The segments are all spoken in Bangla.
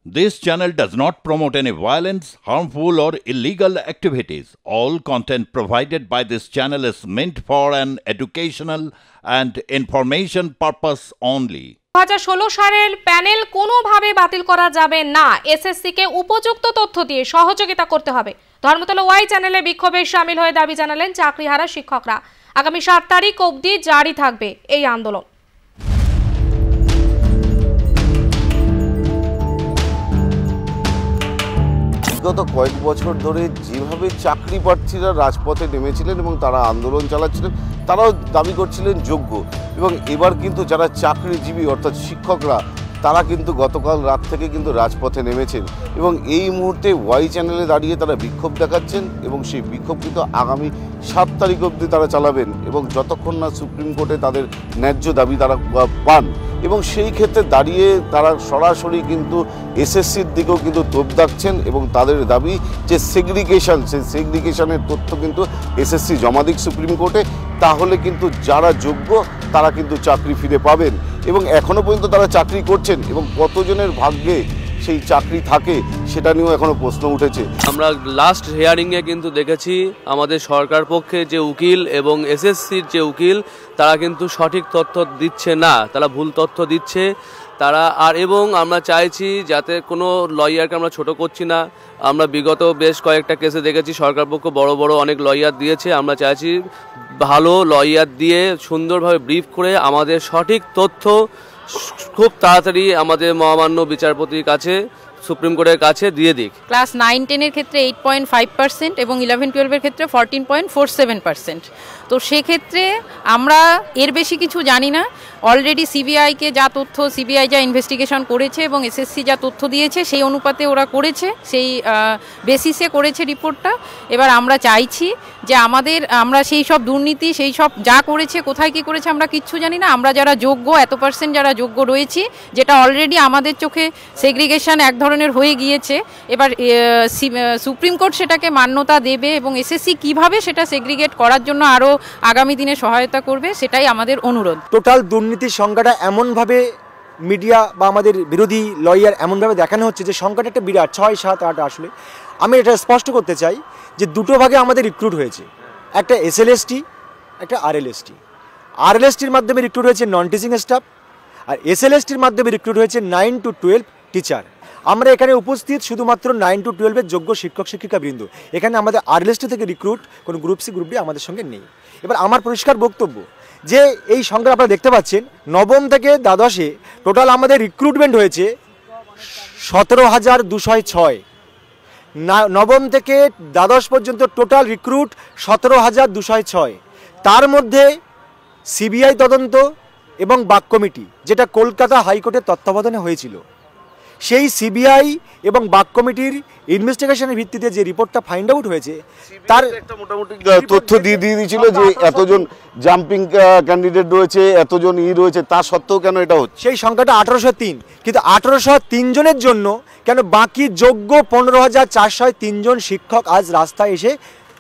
This channel does not promote any violence, harmful, or illegal activities. All content provided by this channel is meant for an educational and information purpose only. 2016 সালের প্যানেল কোনোভাবে বাতিল করা যাবে না। এসএসসিকে উপযুক্ত তথ্য দিয়ে সহযোগিতা করতে হবে। ধর্মতলা ওয়াই চ্যানেলে বিক্ষোভে শামিল হয়ে দাবি জানালেন চাকরিহারা শিক্ষকরা। আগামী 7 তারিখ অবধি জারি থাকবে এই আন্দোলন। গত কয়েক বছর ধরে যেভাবে চাকরি প্রার্থীরা রাজপথে নেমেছিলেন এবং তারা আন্দোলন চালাচ্ছিলেন, তারাও দাবি করছিলেন যোগ্য। এবং এবার কিন্তু যারা চাকরিজীবী অর্থাৎ শিক্ষকরা, তারা কিন্তু গতকাল রাত থেকে কিন্তু রাজপথে নেমেছেন এবং এই মুহূর্তে ওয়াই চ্যানেলে দাঁড়িয়ে তারা বিক্ষোভ দেখাচ্ছেন এবং সেই বিক্ষোভ কিন্তু আগামী 7 তারিখ অবধি তারা চালাবেন এবং যতক্ষণ না সুপ্রিম কোর্টে তাদের ন্যায্য দাবি তারা পান। এবং সেই ক্ষেত্রে দাঁড়িয়ে তারা সরাসরি কিন্তু এসএসসির দিকেও কিন্তু তোপ দাগছেন এবং তাদের দাবি যে সেগ্রিগেশন, সেই সেগ্রিগেশনের তথ্য কিন্তু এসএসসি জমা দিক সুপ্রিম কোর্টে, তাহলে কিন্তু যারা যোগ্য তারা কিন্তু চাকরি ফিরে পাবেন। এবং এখনও পর্যন্ত তারা চাকরি করছেন এবং কতজনের ভাগ্যে সেই চাকরি থাকে সেটা নিয়েও এখনও প্রশ্ন উঠেছে। আমরা লাস্ট হিয়ারিংয়ে কিন্তু দেখেছি আমাদের সরকার পক্ষে যে উকিল এবং এসএসসির যে উকিল, তারা কিন্তু সঠিক তথ্য দিচ্ছে না, তারা ভুল তথ্য দিচ্ছে তারা। আর এবং আমরা চাইছি যাতে কোনো লয়ারকে আমরা ছোট করছি না। আমরা বিগত বেশ কয়েকটা কেসে দেখেছি সরকার পক্ষ বড় বড় অনেক লয়ার দিয়েছে। আমরা চাইছি ভালো লয়ার দিয়ে সুন্দরভাবে ব্রিফ করে আমাদের সঠিক তথ্য খুব তাড়াতাড়ি আমাদের মহামান্য বিচারপতির কাছে, সুপ্রিম কোর্টের কাছে দিয়ে দিক। ক্লাস 9-10 এর ক্ষেত্রে 8.5% এবং 11-12 এর ক্ষেত্রে 14.47%। তো সেক্ষেত্রে আমরা এর বেশি কিছু জানি না। অলরেডি সিবিআইকে যা তথ্য, সিবিআই যা ইনভেস্টিগেশন করেছে এবং এসএসসি যা তথ্য দিয়েছে সেই অনুপাতে ওরা করেছে, সেই বেসিসে করেছে রিপোর্টটা। এবার আমরা চাইছি যে আমরা সেই সব দুর্নীতি, সেই সব যা করেছে, কোথায় কি করেছে আমরা কিচ্ছু জানি না। আমরা যারা যোগ্য, এত পার্সেন্ট যারা যোগ্য রয়েছি, যেটা অলরেডি আমাদের চোখে সেগ্রিগেশন এক ধরনের হয়ে গিয়েছে, এবার সুপ্রিম কোর্ট সেটাকে মান্যতা দেবে এবং এসএসসি কিভাবে সেটা সেগ্রিগেট করার জন্য আরও আগামী দিনে সহায়তা করবে, সেটাই আমাদের অনুরোধ। টোটাল দুর্নীতির সংখ্যাটা এমনভাবে মিডিয়া বা আমাদের বিরোধী লয়ার এমনভাবে দেখানো হচ্ছে যে সংখ্যাটা একটা বিরাট 6, 7, 8। আসলে আমি এটা স্পষ্ট করতে চাই যে দুটো ভাগে আমাদের রিক্রুট হয়েছে, একটা এসএলএসটি, একটা আরএলএসটি। আরএলএসটির মাধ্যমে রিক্রুট হয়েছে নন টিচিং স্টাফ, আর এসএলএসটির মাধ্যমে রিক্রুট হয়েছে 9 to 12 টিচার। আমরা এখানে উপস্থিত শুধুমাত্র 9 to 12 এর যোগ্য শিক্ষক শিক্ষিকা বৃন্দ। এখানে আমাদের আরএলএসটি থেকে রিক্রুট কোনো গ্রুপ সি, গ্রুপ ডি আমাদের সঙ্গে নেই। এবার আমার পরিষ্কার বক্তব্য যে এই সংখ্যা আপনারা দেখতে পাচ্ছেন, নবম থেকে দ্বাদশে টোটাল আমাদের রিক্রুটমেন্ট হয়েছে 17,206। নবম থেকে দ্বাদশ পর্যন্ত টোটাল রিক্রুট 17,206। তার মধ্যে সিবিআই তদন্ত এবং বাক কমিটি, যেটা কলকাতা হাইকোর্টের তত্ত্বাবধানে হয়েছিল, সেই সিবিআই এবং বাক কমিটির ইনভেস্টিগেশনের ভিত্তিতে যে রিপোর্টটা ফাইন্ড আউট হয়েছে, তার একটা মোটামুটি তথ্য দিয়ে দিয়েছিল যে এতজন জাম্পিং ক্যান্ডিডেট রয়েছে, এতজন রয়েছে, তা সত্ত্বেও কেন এটা হচ্ছে? সেই সংখ্যাটা 1803, কিন্তু 1803 জনের জন্য কেন বাকি যোগ্য 15,403 জন শিক্ষক আজ রাস্তায় এসে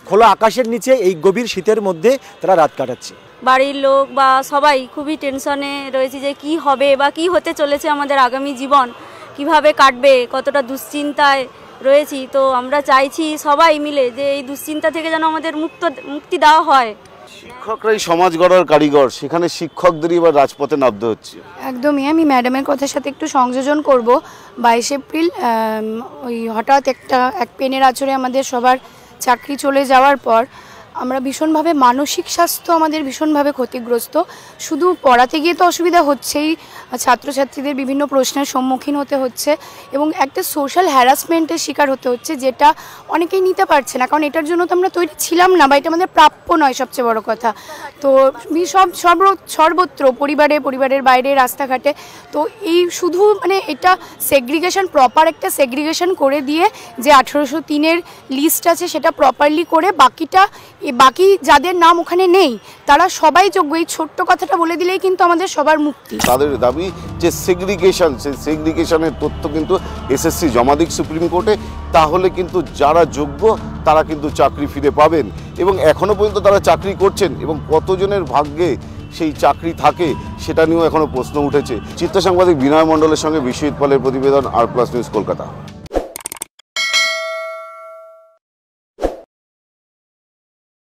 খোলা আকাশের নিচে এই গভীর শীতের মধ্যে তারা রাত কাটাচ্ছে? বাড়ির লোক বা সবাই খুবই টেনশনে রয়েছে যে কি হবে বা কি হতে চলেছে, আমাদের আগামী জীবন কিভাবে কাটবে, কতটা দুশ্চিন্তায় রয়েছি। তো আমরা চাইছি সবাই মিলে যে এই দুশ্চিন্তা থেকে যেন আমাদের মুক্তি দেওয়া হয়। শিক্ষকরাই সমাজ গড়ার কারিগর, সেখানে শিক্ষকদেরই এবার রাজপথে নামতে হচ্ছে। একদমই, আমি ম্যাডামের কথার সাথে একটু সংযোজন করব। 22 এপ্রিল ওই হঠাৎ এক পেনের আঁচড়ে আমাদের সবার চাকরি চলে যাওয়ার পর আমরা ভীষণভাবে, মানসিক স্বাস্থ্য আমাদের ভীষণভাবে ক্ষতিগ্রস্ত। শুধু পড়াতে গিয়ে তো অসুবিধা হচ্ছেই, ছাত্রছাত্রীদের বিভিন্ন প্রশ্নের সম্মুখীন হতে হচ্ছে এবং একটা সোশ্যাল হ্যারাসমেন্টের শিকার হতে হচ্ছে, যেটা অনেকেই নিতে পারছে না, কারণ এটার জন্য তো আমরা তৈরি ছিলাম না বা এটা আমাদের প্রাপ্য নয়, সবচেয়ে বড় কথা। তো সর্বত্র, পরিবারের বাইরে, রাস্তাঘাটে। তো এই শুধু এটা সেগ্রিগেশন, প্রপার একটা সেগ্রিগেশন করে দিয়ে যে 1803-এর লিস্ট আছে সেটা প্রপারলি করে বাকি যাদের নাম ওখানে নেই তারা সবাই যোগ্য, এই ছোট্ট কথাটা বলে দিলেই কিন্তু আমাদের সবার মুক্তি। তাদের দাবি যে সেগ্রিগেশন, সেই সেগ্রিগেশনের তথ্য কিন্তু এসএসসি জমা দিক সুপ্রিম কোর্টে, তাহলে কিন্তু যারা যোগ্য তারা কিন্তু চাকরি ফিরে পাবেন। এবং এখনও পর্যন্ত তারা চাকরি করছেন এবং কতজনের ভাগ্যে সেই চাকরি থাকে সেটা নিয়েও এখনও প্রশ্ন উঠেছে। চিত্র সাংবাদিক বিনয় মণ্ডলের সঙ্গে বিশ্বজিৎ পালের প্রতিবেদন, আর প্লাস নিউজ, কলকাতা।